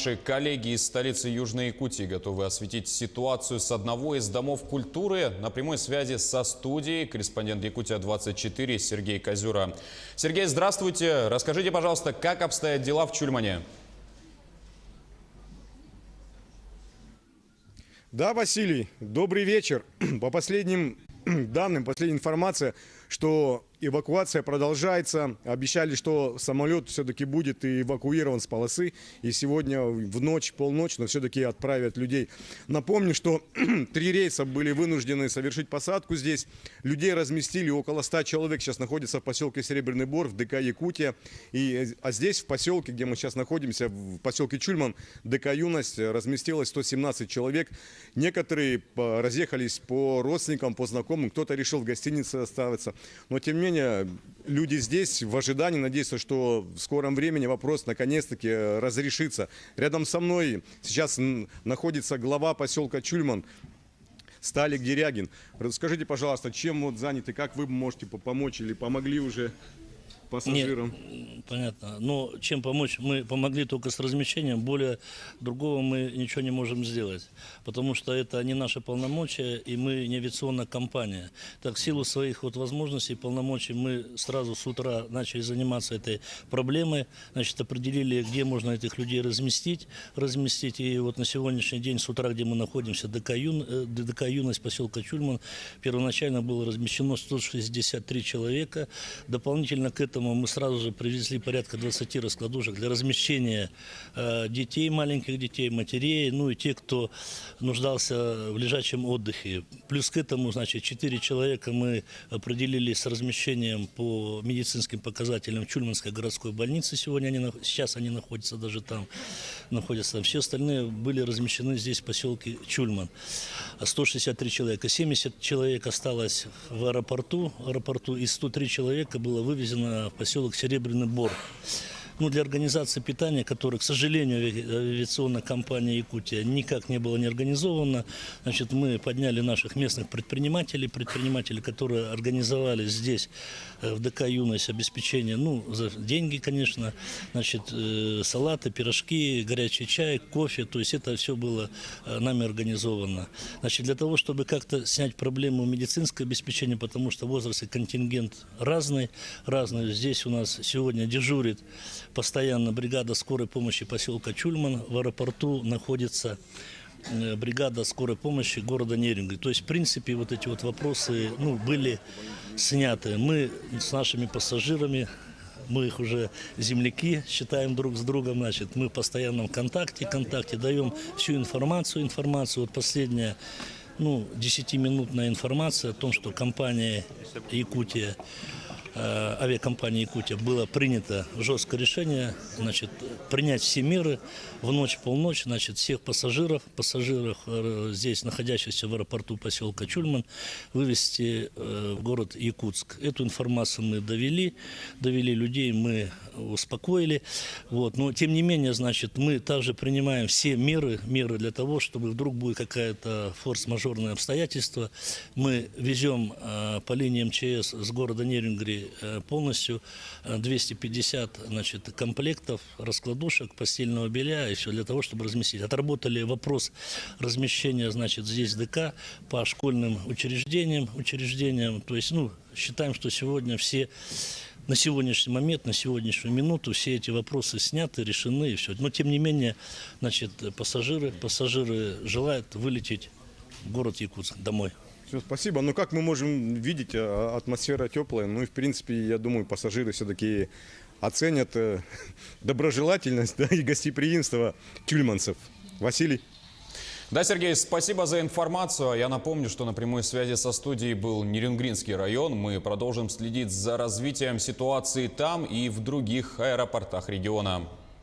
Наши коллеги из столицы Южной Якутии готовы осветить ситуацию с одного из домов культуры. На прямой связи со студией корреспондент Якутия-24 Сергей Козюра. Сергей, здравствуйте. Расскажите, пожалуйста, как обстоят дела в Чульмане? Да, Василий, добрый вечер. По последним данным, последняя информация, что эвакуация продолжается. Обещали, что самолет все-таки будет эвакуирован с полосы. И сегодня в ночь, полночь, но все-таки отправят людей. Напомню, что 3 рейса были вынуждены совершить посадку здесь. Людей разместили, около 100 человек сейчас находится в поселке Серебряный Бор, в ДК Якутия. А здесь, в поселке, где мы сейчас находимся, в поселке Чульман, ДК Юность, разместилось 117 человек. Некоторые разъехались по родственникам, по знакомым. Кто-то решил в гостинице оставаться. Но, тем не менее, люди здесь в ожидании, надеются, что в скором времени вопрос наконец-таки разрешится. Рядом со мной сейчас находится глава поселка Чульман Сталик Дерягин. Расскажите, пожалуйста, чем вот заняты, как вы можете помочь или помогли уже пассажирам? Нет, понятно. Но чем помочь? Мы помогли только с размещением. Более другого мы ничего не можем сделать. Потому что это не наши полномочия, и мы не авиационная компания. Так, в силу своих вот возможностей и полномочий мы сразу с утра начали заниматься этой проблемой. Значит, определили, где можно этих людей разместить. И вот на сегодняшний день с утра, где мы находимся, ДК Юность поселка Чульман, первоначально было размещено 163 человека. Дополнительно к этому мы сразу же привезли порядка 20 раскладушек для размещения детей, маленьких детей, матерей, ну и тех, кто нуждался в лежачем отдыхе. Плюс к этому, значит, 4 человека мы определили с размещением по медицинским показателям в Чульманской городской больнице. Сейчас они находятся даже там. Все остальные были размещены здесь в поселке Чульман. 163 человека. 70 человек осталось в аэропорту, и 103 человека было вывезено в поселок Серебряный Бор. Ну, для организации питания, которое, к сожалению, авиационная компания «Якутия» никак не было не организовано, значит, мы подняли наших местных предпринимателей, которые организовали здесь, в ДК «Юность», обеспечение, ну, за деньги, конечно, значит, салаты, пирожки, горячий чай, кофе, то есть это все было нами организовано. Значит, для того, чтобы как-то снять проблему медицинского обеспечения, потому что возраст и контингент разный, здесь у нас сегодня дежурит постоянно бригада скорой помощи поселка Чульман. В аэропорту находится бригада скорой помощи города Нерюнгри. То есть, в принципе, вот эти вот вопросы, ну, были сняты. Мы с нашими пассажирами, мы их уже земляки считаем друг с другом, значит, мы в постоянном контакте даем всю информацию. Вот последняя, 10-минутная информация о том, что компания «Якутия», авиакомпании «Якутия» было принято жесткое решение, значит, принять все меры в ночь, полночь, значит, всех пассажиров здесь, находящихся в аэропорту поселка Чульман, вывести в город Якутск. Эту информацию мы довели людей, мы успокоили. Вот. Но, тем не менее, значит, мы также принимаем все меры для того, чтобы вдруг будет какая-то форс-мажорное обстоятельство. Мы везем по линии МЧС с города Нерюнгри полностью 250, значит, комплектов раскладушек, постельного белья и все для того, чтобы разместить. Отработали вопрос размещения, значит, здесь ДК по школьным учреждениям. То есть, считаем, что сегодня все, на сегодняшний момент, на сегодняшнюю минуту все эти вопросы сняты, решены и все. Но, тем не менее, значит, пассажиры желают вылететь в город Якутск домой. Все, спасибо. Но как мы можем видеть, атмосфера теплая. Ну и, в принципе, я думаю, пассажиры все-таки оценят доброжелательность, да, и гостеприимство чульманцев. Василий. Да, Сергей, спасибо за информацию. Я напомню, что на прямой связи со студией был Нерюнгринский район. Мы продолжим следить за развитием ситуации там и в других аэропортах региона.